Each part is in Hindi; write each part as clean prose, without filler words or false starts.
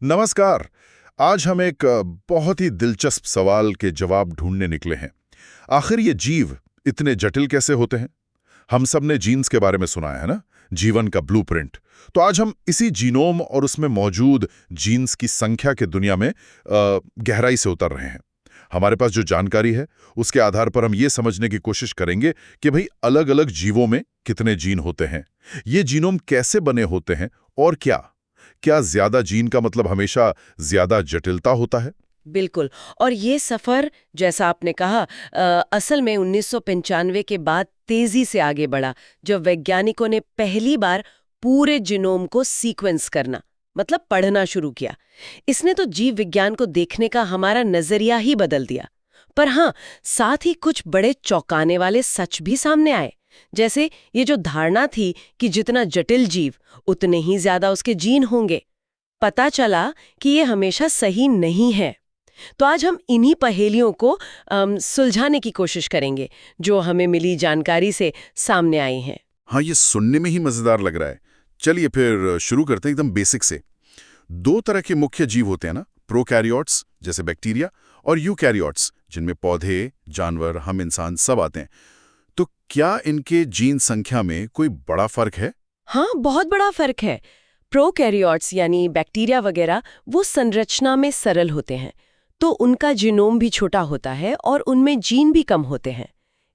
नमस्कार। आज हम एक बहुत ही दिलचस्प सवाल के जवाब ढूंढने निकले हैं। आखिर ये जीव इतने जटिल कैसे होते हैं? हम सब ने जीन्स के बारे में सुना है ना, जीवन का ब्लूप्रिंट। तो आज हम इसी जीनोम और उसमें मौजूद जीन्स की संख्या के दुनिया में गहराई से उतर रहे हैं। हमारे पास जो जानकारी है उसके आधार पर हम ये समझने की कोशिश करेंगे कि भाई अलग अलग जीवों में कितने जीन होते हैं, ये जीनोम कैसे बने होते हैं और क्या ज्यादा जीन का मतलब हमेशा ज्यादा जटिलता होता है? बिल्कुल। और ये सफर, जैसा आपने कहा, असल में 1995 के बाद तेजी से आगे बढ़ा, जब वैज्ञानिकों ने पहली बार पूरे जीनोम को सीक्वेंस करना, मतलब पढ़ना शुरू किया। इसने तो जीव विज्ञान को देखने का हमारा नजरिया ही बदल दिया। पर हाँ, साथ ही कुछ बड़े चौंकाने वाले सच भी सामने आए। जैसे ये जो धारणा थी कि जितना जटिल जीव उतने ही ज्यादा उसके जीन होंगे, पता चला कि ये हमेशा सही नहीं है। तो आज हम इन्हीं पहेलियों को सुलझाने की कोशिश करेंगे, जो हमें मिली जानकारी से सामने आई हैं। हाँ, ये सुनने में ही मजेदार लग रहा है। चलिए फिर शुरू करते हैं एकदम बेसिक से। दो तरह के मुख्य जीव होते हैं ना, प्रोकैरियोट्स जैसे बैक्टीरिया और यूकैरियोट्स जिनमें पौधे, जानवर, हम इंसान सब आते हैं। तो क्या इनके जीन संख्या में कोई बड़ा फर्क है? हाँ, बहुत बड़ा फर्क है। प्रोकैरियोट्स यानी बैक्टीरिया वगैरह वो संरचना में सरल होते हैं, तो उनका जीनोम भी छोटा होता है और उनमें जीन भी कम होते हैं।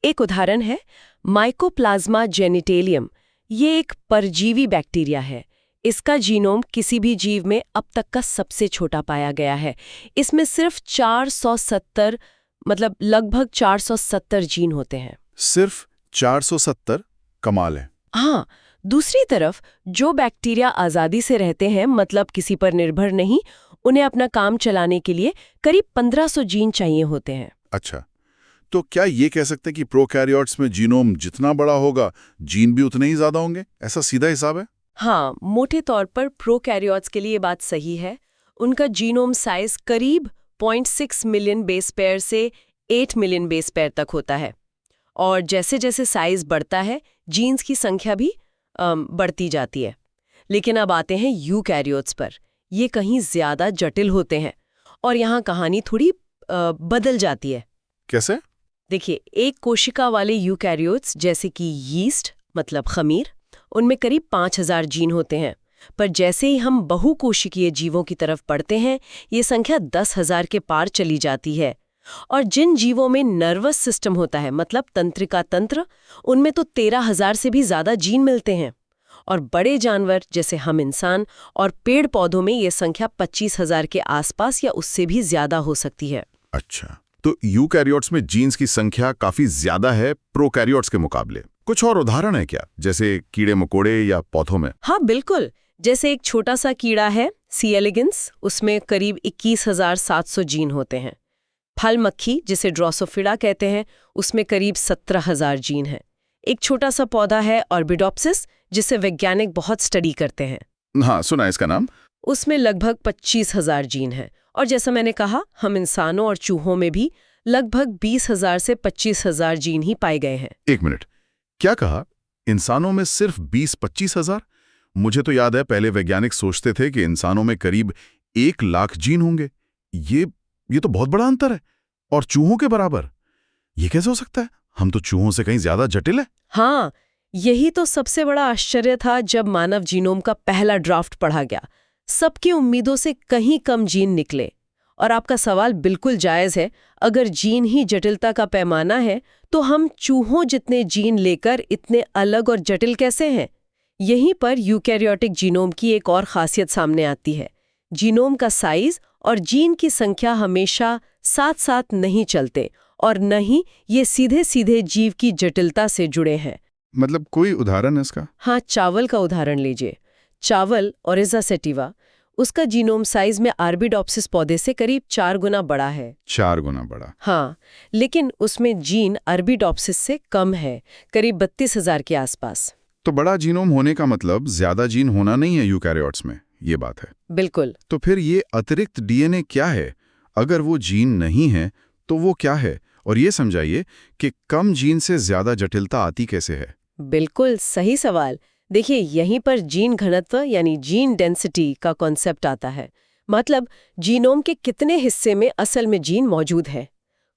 एक उदाहरण है माइकोप्लाज्मा जेनिटेलियम। ये एक परजीवी बैक्टीरिया है। इसका जीनोम किसी भी जीव में अब तक का सबसे छोटा पाया गया है। इसमें सिर्फ 470, मतलब लगभग 470 जीन होते हैं। सिर्फ 470? कमाल है। हाँ, दूसरी तरफ जो बैक्टीरिया आज़ादी से रहते हैं, मतलब किसी पर निर्भर नहीं, उन्हें अपना काम चलाने के लिए करीब 1500 जीन चाहिए होते हैं। अच्छा, तो क्या ये कह सकते हैं कि प्रोकैरियोट्स में जीनोम जितना बड़ा होगा, जीन भी उतने ही ज्यादा होंगे? ऐसा सीधा हिसाब है? हाँ, मोटे तौर पर प्रोकैरियोट्स के लिए ये बात सही है। उनका जीनोम साइज करीब 0.6 मिलियन बेस पेयर से 8 मिलियन बेस पेयर तक होता है। और जैसे जैसे साइज बढ़ता है, जीन्स की संख्या भी बढ़ती जाती है। लेकिन अब आते हैं यूकैरियोट्स पर। ये कहीं ज्यादा जटिल होते हैं और यहाँ कहानी थोड़ी बदल जाती है। कैसे? देखिए, एक कोशिका वाले यूकैरियोट्स जैसे कि यीस्ट, मतलब खमीर, उनमें करीब 5000 जीन होते हैं। पर जैसे ही हम बहुकोशिकीय जीवों की तरफ बढ़ते हैं, ये संख्या 10,000 के पार चली जाती है। और जिन जीवों में नर्वस सिस्टम होता है, मतलब तंत्रिका तंत्र, उनमें तो 13,000 से भी ज्यादा जीन मिलते हैं। और बड़े जानवर जैसे हम इंसान और पेड़ पौधों में ये संख्या 25,000 के आसपास या उससे भी ज्यादा हो सकती है। अच्छा, तो यूकैरियोट्स में जीन्स की संख्या काफी ज्यादा है प्रोकैरियोट्स के मुकाबले। कुछ और उदाहरण है क्या, जैसे कीड़े मकोड़े या पौधों में? हाँ बिल्कुल। जैसे एक छोटा सा कीड़ा है सी एलिगेंस, उसमें करीब 21,700 जीन होते हैं। फल मक्खी, जिसे ड्रोसोफिला कहते हैं, उसमें करीब 17,000 जीन हैं। एक छोटा सा पौधा है अरबिडोप्सिस, जिसे वैज्ञानिक बहुत स्टडी करते हैं। हाँ, सुना है इसका नाम। उसमें लगभग 25,000 जीन हैं। और जैसा मैंने कहा, हम इंसानों और चूहों में भी लगभग 20,000 से 25,000 जीन ही पाए गए हैं। एक मिनट, क्या कहा? इंसानों में सिर्फ 20-25 हजार? मुझे तो याद है पहले वैज्ञानिक सोचते थे कि इंसानों में करीब 1 लाख जीन होंगे। ये तो बहुत बड़ा अंतर है। और चूहों के बराबर? ये कैसे हो सकता है? हम तो चूहों से कहीं ज्यादा जटिल है। हाँ, यही तो सबसे बड़ा आश्चर्य था जब मानव जीनोम का पहला ड्राफ्ट पढ़ा गया। सबकी उम्मीदों से कहीं कम जीन निकले। और आपका सवाल बिल्कुल जायज है। अगर जीन ही जटिलता का पैमाना है, तो हम चूहों जितने जीन लेकर इतने अलग और जटिल कैसे हैं? यहीं पर यूकैरियोटिक जीनोम की एक और खासियत सामने आती है। जीनोम का साइज और जीन की संख्या हमेशा साथ साथ नहीं चलते, और न ही ये सीधे सीधे जीव की जटिलता से जुड़े हैं। मतलब कोई उदाहरण है इसका? हाँ, चावल का उदाहरण लीजिए। चावल, ओरिज़ा सेटिवा, उसका जीनोम साइज में अरबिडोप्सिस पौधे से करीब 4 गुना बड़ा है। 4 गुना बड़ा? हाँ, लेकिन उसमें जीन अरबिडोप्सिस से कम है, करीब 32,000 के आसपास। तो बड़ा जीनोम होने का मतलब ज्यादा जीन होना नहीं है यूकैरियोट्स में, ये बात है। बिल्कुल। तो फिर ये अतिरिक्त डीएनए क्या है? अगर वो जीन नहीं है तो वो क्या है? और ये समझाइए कि कम जीन से ज्यादा जटिलता आती कैसे है? बिल्कुल सही सवाल। देखिए, यहीं पर जीन घनत्व यानी जीन डेंसिटी का कॉन्सेप्ट आता है। मतलब जीनोम के कितने हिस्से में असल में जीन मौजूद है।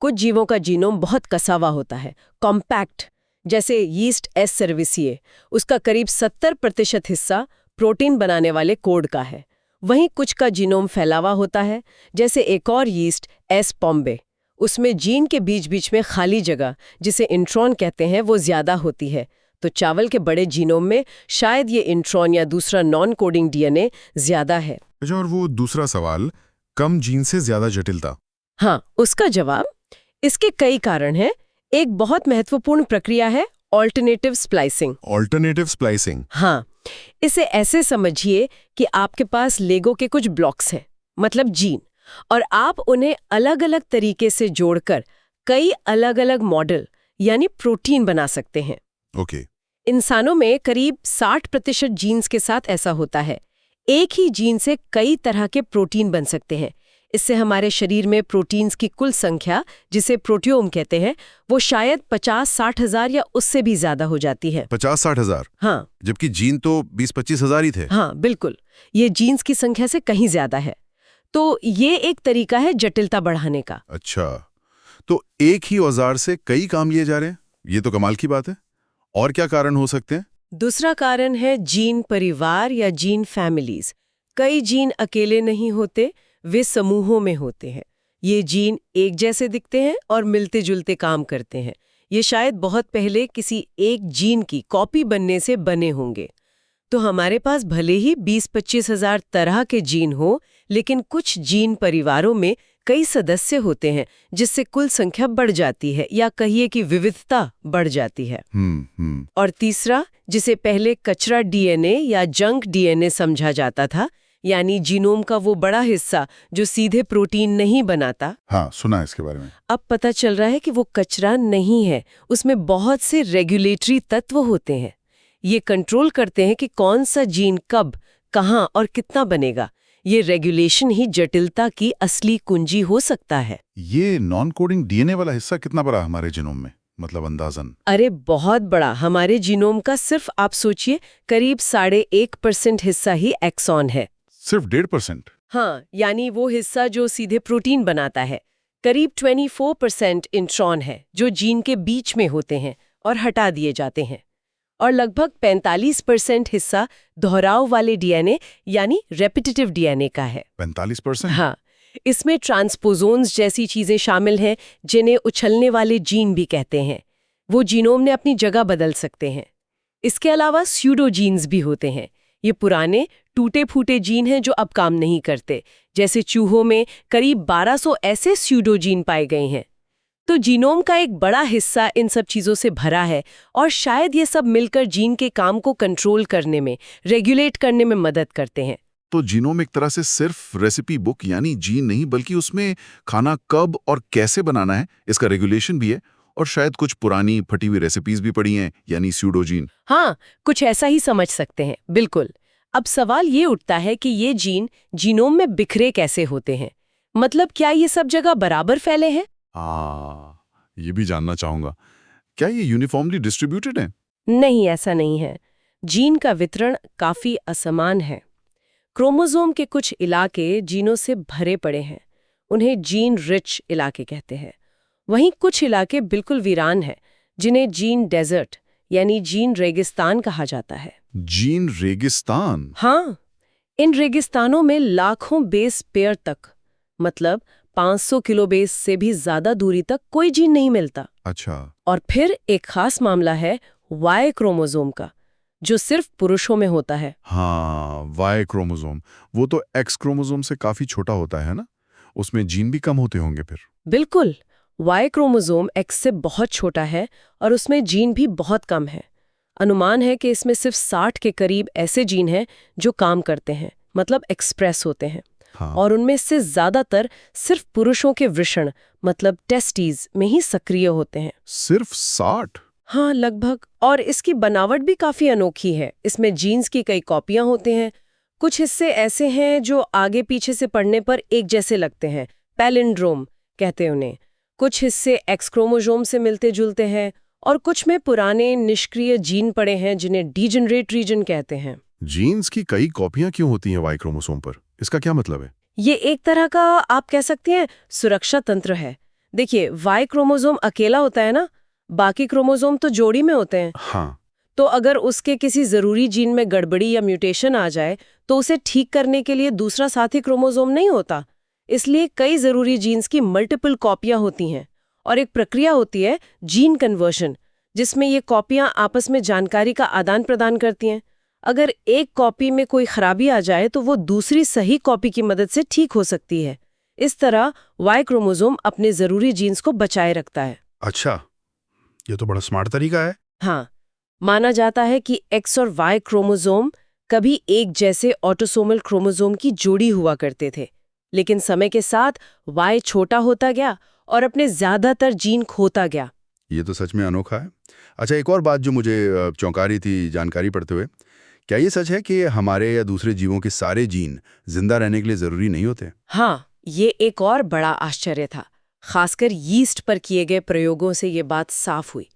कुछ जीवों का जीनोम बहुत कसा हुआ होता है, कॉम्पैक्ट, जैसे यीस्ट एस सर्विसिए, उसका करीब 70% हिस्सा प्रोटीन बनाने वाले कोड का है। वहीं कुछ का जीनोम फैला हुआ होता है, जैसे एक और यीस्ट एस पॉम्बे, उसमें जीन के बीच बीच में खाली जगह, जिसे इंट्रॉन कहते हैं, वो ज्यादा होती है। तो चावल के बड़े जीनोम में शायद ये इंट्रॉन या दूसरा नॉन कोडिंग डीएनए ज्यादा है। अच्छा, और वो दूसरा सवाल, कम जीन से ज्यादा जटिलता? हाँ, उसका जवाब, इसके कई कारण हैं। एक बहुत महत्वपूर्ण प्रक्रिया है ऑल्टरनेटिव स्प्लाइसिंग। Alternative splicing? हाँ, इसे ऐसे समझिए कि आपके पास लेगो के कुछ ब्लॉक्स हैं, मतलब जीन, और आप उन्हें अलग अलग तरीके से जोड़कर कई अलग अलग मॉडल यानी प्रोटीन बना सकते हैं। ओके। इंसानों में करीब 60% जीन्स के साथ ऐसा होता है। एक ही जीन से कई तरह के प्रोटीन बन सकते हैं। इससे हमारे शरीर में प्रोटीन्स की कुल संख्या, जिसे प्रोटियोम कहते हैं, वो शायद 50-60 हजार या उससे भी ज्यादा हो जाती है। 50-60 हजार? हाँ, जबकि जीन तो 20-25 हजार ही थे। हाँ बिल्कुल, ये जीन्स की संख्या से कहीं ज्यादा है। तो ये एक तरीका है जटिलता बढ़ाने का। अच्छा, तो एक ही औजार से कई काम लिए जा रहे हैं, ये तो कमाल की बात है। और क्या कारण हो सकते हैं? दूसरा कारण है जीन परिवार या जीन फैमिलीज। कई जीन अकेले नहीं होते, वे समूहों में होते हैं। ये जीन एक जैसे दिखते हैं और मिलते जुलते काम करते हैं। ये शायद बहुत पहले किसी एक जीन की कॉपी बनने से बने होंगे। तो हमारे पास भले ही 20-25 हजार तरह के जीन हो, लेकिन कुछ जीन परिवारों में कई सदस्य होते हैं, जिससे कुल संख्या बढ़ जाती है, या कहिए कि विविधता बढ़ जाती है। और तीसरा, जिसे पहले कचरा डीएनए या जंक डीएनए समझा जाता था, यानी जीनोम का वो बड़ा हिस्सा जो सीधे प्रोटीन नहीं बनाता। हाँ, सुना है इसके बारे में। अब पता चल रहा है कि वो कचरा नहीं है, उसमें बहुत से रेगुलेटरी तत्व होते हैं। ये कंट्रोल करते हैं कि कौन सा जीन कब, कहाँ और कितना बनेगा। ये रेगुलेशन ही जटिलता की असली कुंजी हो सकता है। ये नॉन कोडिंग डीएनए वाला हिस्सा कितना बड़ा हमारे जीनोम में, मतलब अंदाजन? अरे बहुत बड़ा। हमारे जीनोम का सिर्फ आप सोचिए करीब 1.5% हिस्सा ही एक्सॉन है। सिर्फ 1.5%? हाँ, यानी वो हिस्सा जो सीधे प्रोटीन बनाता है। करीब 24% इंट्रॉन है, जो जीन के बीच में होते हैं और हटा दिए जाते हैं। और लगभग 45% हिस्सा दोहराव वाले डीएनए यानी रेपिटेटिव डीएनए का है। 45%? हाँ, इसमें ट्रांसपोजोन्स जैसी चीजें शामिल हैं, जिन्हें उछलने वाले जीन भी कहते हैं। वो जीनोम ने अपनी जगह बदल सकते हैं। इसके अलावा स्यूडोजीन्स भी होते हैं। ये पुराने टूटे फूटे जीन हैं जो अब काम नहीं करते। जैसे चूहों में करीब 1200 ऐसे स्यूडोजीन पाए गए हैं। तो जीनोम का एक बड़ा हिस्सा इन सब चीजों से भरा है, और शायद ये सब मिलकर जीन के काम को कंट्रोल करने में, रेगुलेट करने में मदद करते हैं। तो जीनोम एक तरह से सिर्फ रेसिपी बुक यानी जीन नहीं, बल्कि उसमें खाना कब और कैसे बनाना है इसका रेगुलेशन भी है, और शायद कुछ पुरानी फटी हुई रेसिपीज भी पड़ी हैं, यानी स्यूडोजीन। हाँ, कुछ ऐसा ही समझ सकते हैं, बिल्कुल। अब सवाल ये उठता है कि ये जीन जीनोम में बिखरे कैसे होते हैं। मतलब क्या ये सब जगह बराबर फैले हैं? ये भी जानना चाहूंगा। क्या ये यूनिफॉर्मली डिस्ट्रीब्यूटेड है? नहीं, ऐसा नहीं है। जीन का वितरण काफी असमान है। क्रोमोसोम के कुछ इलाके जीनों से भरे पड़े हैं, उन्हें जीन रिच इलाके कहते हैं। वहीं कुछ इलाके बिल्कुल वीरान हैं, जिन्हें जीन डेजर्ट यानी जीन रेगिस्तान कहा जाता है। जीन रेगिस्तान? हाँ, इन रेगिस्तानों में लाखों बेस पेयर तक, मतलब 500 किलो बेस से भी ज्यादा दूरी तक कोई जीन नहीं मिलता। अच्छा। और फिर एक खास मामला है वाई क्रोमोसोम का, जो सिर्फ पुरुषों में होता है। हाँ, वाई क्रोमोसोम, वो तो एक्स क्रोमोसोम से काफी छोटा होता है ना? उसमें जीन भी कम होते होंगे फिर? बिल्कुल, वाई क्रोमोसोम एक्स से बहुत छोटा है और उसमें जीन भी बहुत कम है। अनुमान है कि इसमें सिर्फ 60 के करीब ऐसे जीन हैं जो काम करते हैं, मतलब एक्सप्रेस होते हैं। हाँ। और उनमें से ज्यादातर सिर्फ पुरुषों के वृषण, मतलब टेस्टीज में ही सक्रिय होते हैं। सिर्फ 60? हाँ, लगभग। और इसकी बनावट भी काफी अनोखी है। इसमें जीन्स की कई कॉपियां होते हैं। कुछ हिस्से ऐसे हैं जो आगे पीछे से पढ़ने पर एक जैसे लगते हैं, पैलिंड्रोम कहते हैं उन्हें। कुछ हिस्से एक्स क्रोमोसोम से मिलते जुलते हैं, और कुछ में पुराने निष्क्रिय जीन पड़े हैं जिन्हें डीजेनरेट रीजन कहते हैं। जीन्स की कई कॉपियां क्यों होती हैं वाई क्रोमोसोम पर? इसका क्या मतलब है? ये एक तरह का आप कह सकते हैं सुरक्षा तंत्र है। देखिए, वाई क्रोमोसोम अकेला होता है ना, बाकी क्रोमोसोम तो जोड़ी में होते हैं। हाँ, तो अगर उसके किसी जरूरी जीन में गड़बड़ी या म्यूटेशन आ जाए तो उसे ठीक करने के लिए दूसरा साथी क्रोमोसोम नहीं होता। इसलिए कई जरूरी जीन्स की मल्टीपल कॉपियां होती हैं और एक प्रक्रिया होती है जीन कन्वर्शन, जिसमें ये कॉपियां आपस में जानकारी का आदान प्रदान करती हैं। अगर एक कॉपी में कोई खराबी आ जाए तो वो दूसरी सही कॉपी की मदद से ठीक हो सकती है। इस तरह वाई क्रोमोसोम अपने जरूरी जीन्स को बचाए रखता है। अच्छा, ये तो बड़ा स्मार्ट तरीका है। हाँ, माना जाता है कि एक्स और वाई क्रोमोसोम कभी एक जैसे ऑटोसोमल क्रोमोसोम की जोड़ी हुआ करते थे, लेकिन समय के साथ वाई छोटा होता गया और अपने ज्यादातर जीन खोता गया। ये तो सच में अनोखा है। अच्छा, एक और बात जो मुझे चौंका रही थी जानकारी पढ़ते हुए, क्या ये सच है कि हमारे या दूसरे जीवों के सारे जीन जिंदा रहने के लिए जरूरी नहीं होते? हाँ, ये एक और बड़ा आश्चर्य था। खासकर यीस्ट पर किए गए प्रयोगों से ये बात साफ हुई।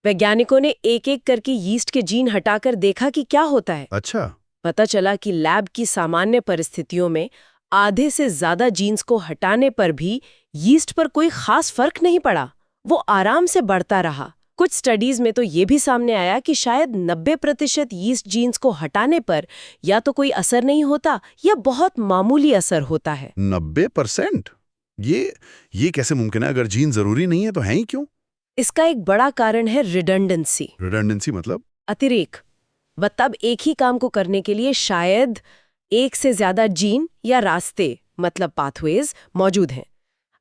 वैज्ञानिकों ने एक एक करके यीस्ट के जीन हटाकर देखा कि क्या होता है। अच्छा, पता चला कि लैब की सामान्य परिस्थितियों में आधे से ज्यादा जीन्स को हटाने पर भी यीस्ट पर कोई खास फर्क नहीं पड़ा। वो आराम से बढ़ता रहा। कुछ स्टडीज में तो ये भी सामने आया कि शायद 90% यीस्ट जीन्स को हटाने पर या तो कोई असर नहीं होता या बहुत मामूली असर होता है। 90%? ये कैसे मुमकिन है? अगर जीन जरूरी नहीं है तो है ही क्यों? इसका एक बड़ा कारण है रिडंडेंसी। रिडंडेंसी मतलब? अतिरेक। मतलब एक ही काम को करने के लिए शायद एक से ज्यादा जीन या रास्ते, मतलब पाथवेज, मौजूद हैं।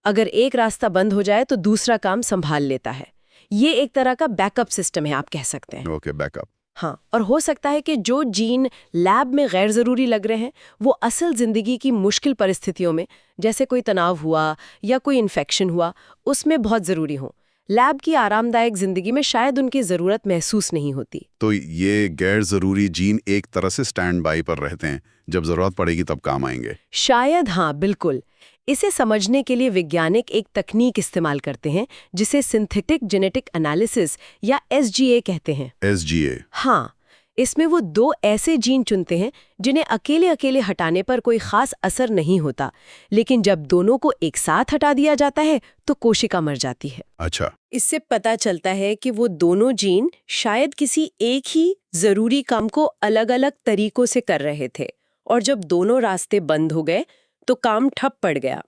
अगर एक रास्ता बंद हो जाए तो दूसरा काम संभाल लेता है। ये एक तरह का बैकअप सिस्टम है, आप कह सकते हैं। Okay, backup. हाँ, और हो सकता है कि जो जीन लैब में गैर जरूरी लग रहे हैं वो असल जिंदगी की मुश्किल परिस्थितियों में, जैसे कोई तनाव हुआ या कोई इन्फेक्शन हुआ, उसमें बहुत जरूरी हो। लैब की आरामदायक जिंदगी में शायद उनकी जरूरत महसूस नहीं होती। तो ये गैर जरूरी जीन एक तरह से स्टैंड बाई पर रहते हैं, जब जरूरत पड़ेगी तब काम आएंगे। शायद, हाँ, बिल्कुल। इसे समझने के लिए वैज्ञानिक एक तकनीक इस्तेमाल करते हैं जिसे सिंथेटिक जेनेटिक एनालिसिस या SGA कहते हैं। SGA? हाँ, इसमें वो दो ऐसे जीन चुनते हैं जिन्हें अकेले अकेले हटाने पर कोई खास असर नहीं होता, लेकिन जब दोनों को एक साथ हटा दिया जाता है तो कोशिका मर जाती है। अच्छा, इससे पता चलता है कि वो दोनों जीन शायद किसी एक ही जरूरी काम को अलग-अलग तरीकों से कर रहे थे, और जब दोनों रास्ते बंद हो गए तो काम ठप पड़ गया।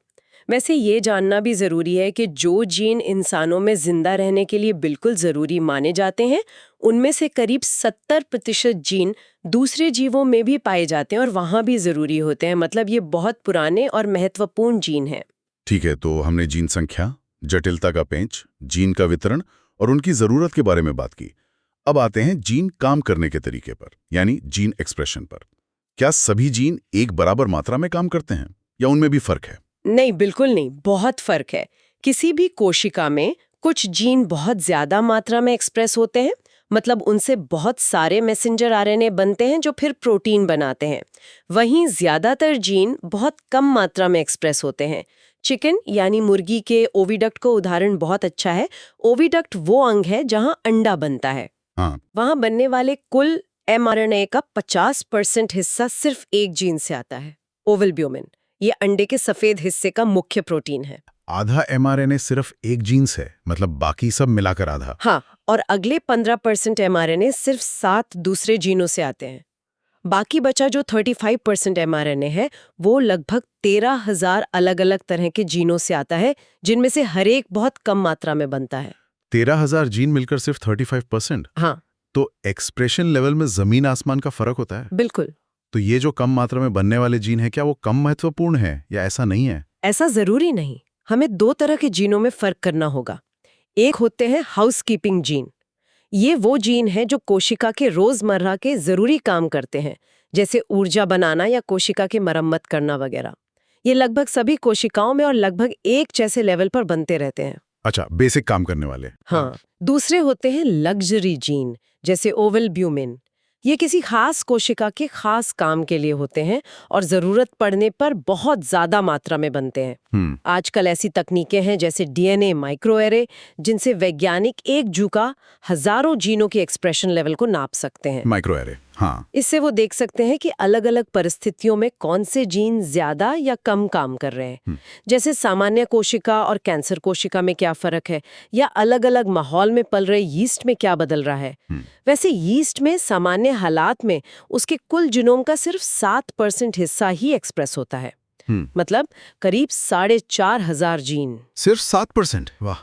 वैसे ये जानना भी जरूरी है कि जो जीन इंसानों में जिंदा रहने के लिए बिल्कुल जरूरी माने जाते हैं, उनमें से करीब 70% जीन दूसरे जीवों में भी पाए जाते हैं और वहां भी जरूरी होते हैं। मतलब ये बहुत पुराने और महत्वपूर्ण जीन हैं। ठीक है, तो हमने जीन संख्या, जटिलता का पेंच, जीन का वितरण और उनकी जरूरत के बारे में बात की। अब आते हैं जीन काम करने के तरीके पर, यानी जीन एक्सप्रेशन पर। क्या सभी जीन एक बराबर मात्रा में काम करते हैं या उनमें भी फर्क है? नहीं, बिल्कुल नहीं, बहुत फर्क है। किसी भी कोशिका में कुछ जीन बहुत ज्यादा मात्रा में एक्सप्रेस होते हैं, मतलब उनसे बहुत सारे मैसेंजर RNA बनते हैं जो फिर प्रोटीन बनाते हैं। वहीं ज्यादातर जीन बहुत कम मात्रा में एक्सप्रेस होते हैं। चिकन यानी मुर्गी के ओविडक्ट का उदाहरण बहुत अच्छा है। ओविडक्ट वो अंग है जहां अंडा बनता है। हाँ, वहां बनने वाले कुल mRNA का 50% हिस्सा सिर्फ एक जीन से आता है, ओवल्ब्यूमिन। ये अंडे के सफेद हिस्से का मुख्य प्रोटीन है। आधा mRNA सिर्फ एक जीन्स है, मतलब बाकी सब मिलाकर आधा। हाँ, और अगले 15% mRNA सिर्फ 7 दूसरे जीनों से आते हैं। बाकी बचा जो 35% mRNA है वो लगभग 13,000 अलग-अलग तरह के जीनों से आता है, जिनमें से हर एक बहुत कम मात्रा में बनता है। 13,000 जीन मिलकर सिर्फ 35%? हाँ, तो एक्सप्रेशन लेवल में जमीन आसमान का फर्क होता है। बिल्कुल। तो ये जो कम मात्रा में बनने वाले जीन है, क्या वो कम महत्वपूर्ण है या ऐसा नहीं है? ऐसा जरूरी नहीं। हमें 2 तरह के जीनों में फर्क करना होगा। एक होते हैं हाउसकीपिंग जीन। ये वो जीन है जो कोशिका के रोजमर्रा के जरूरी काम करते हैं, जैसे ऊर्जा बनाना या कोशिका की मरम्मत करना वगैरह। ये लगभग सभी कोशिकाओं में और लगभग एक जैसे लेवल पर बनते रहते हैं। अच्छा, बेसिक काम करने वाले। हाँ, दूसरे होते हैं लग्जरी जीन, जैसे ओवल्ब्यूमिन। ये किसी खास कोशिका के खास काम के लिए होते हैं और जरूरत पड़ने पर बहुत ज्यादा मात्रा में बनते हैं। आजकल ऐसी तकनीकें हैं जैसे DNA माइक्रोएरे, जिनसे वैज्ञानिक एक जू का हजारों जीनों के एक्सप्रेशन लेवल को नाप सकते हैं। माइक्रोएरे, हाँ, इससे वो देख सकते हैं कि अलग-अलग परिस्थितियों में कौन से जीन ज्यादा या कम काम कर रहे हैं। जैसे सामान्य कोशिका और कैंसर कोशिका में क्या फर्क है, या अलग-अलग माहौल में पल रहे यीस्ट में क्या बदल रहा है। वैसे यीस्ट में सामान्य हालात में उसके कुल जीनोम का सिर्फ 7% हिस्सा ही एक्सप्रेस होता है। मतलब करीब 4,500 जीन। सिर्फ 7%? वाह।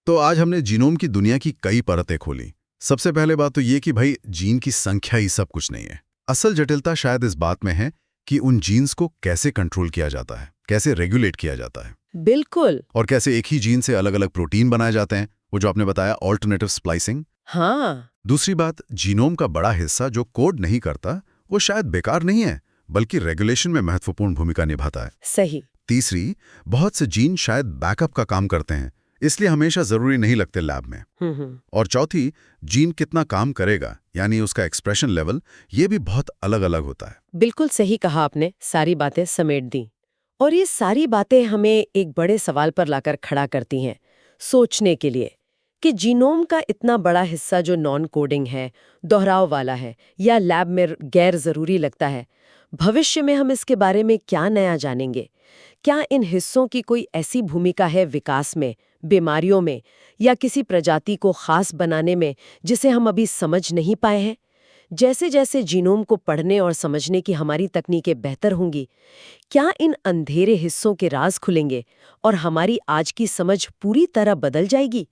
तो आज हमने जीनोम की दुनिया की कई परतें खोली। सबसे पहले बात तो ये कि भाई जीन की संख्या ही सब कुछ नहीं है। असल जटिलता शायद इस बात में है कि उन जीन्स को कैसे कंट्रोल किया जाता है, कैसे रेगुलेट किया जाता है, बिल्कुल। और कैसे एक ही जीन से अलग अलग प्रोटीन बनाए जाते हैं, वो जो आपने बताया ऑल्टरनेटिव स्प्लाइसिंग। हाँ, दूसरी बात, जीनोम का बड़ा हिस्सा जो कोड नहीं करता वो शायद बेकार नहीं है, बल्कि रेगुलेशन में महत्वपूर्ण भूमिका निभाता है। सही। तीसरी, बहुत से जीन शायद बैकअप का काम करते हैं, इसलिए हमेशा जरूरी नहीं लगते लैब में। और चौथी, जीन कितना काम करेगा यानी उसका एक्सप्रेशन लेवल, ये भी बहुत अलग अलग होता है। बिल्कुल सही कहा आपने, सारी बातें समेट दी। और ये सारी बातें हमें एक बड़े सवाल पर लाकर खड़ा करती हैं, सोचने के लिए, कि जीनोम का इतना बड़ा हिस्सा जो नॉन कोडिंग है, दोहराव वाला है या लैब में गैर जरूरी लगता है, भविष्य में हम इसके बारे में क्या नया जानेंगे? क्या इन हिस्सों की कोई ऐसी भूमिका है विकास में, बीमारियों में, या किसी प्रजाति को खास बनाने में जिसे हम अभी समझ नहीं पाए हैं? जैसे जैसे जीनोम को पढ़ने और समझने की हमारी तकनीकें बेहतर होंगी, क्या इन अंधेरे हिस्सों के राज खुलेंगे और हमारी आज की समझ पूरी तरह बदल जाएगी?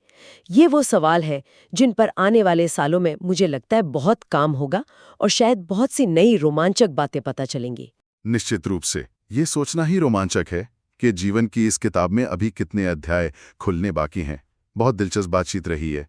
ये वो सवाल है जिन पर आने वाले सालों में मुझे लगता है बहुत काम होगा और शायद बहुत सी नई रोमांचक बातें पता चलेंगी। निश्चित रूप से ये सोचना ही रोमांचक है कि जीवन की इस किताब में अभी कितने अध्याय खुलने बाकी हैं। बहुत दिलचस्प बातचीत रही है।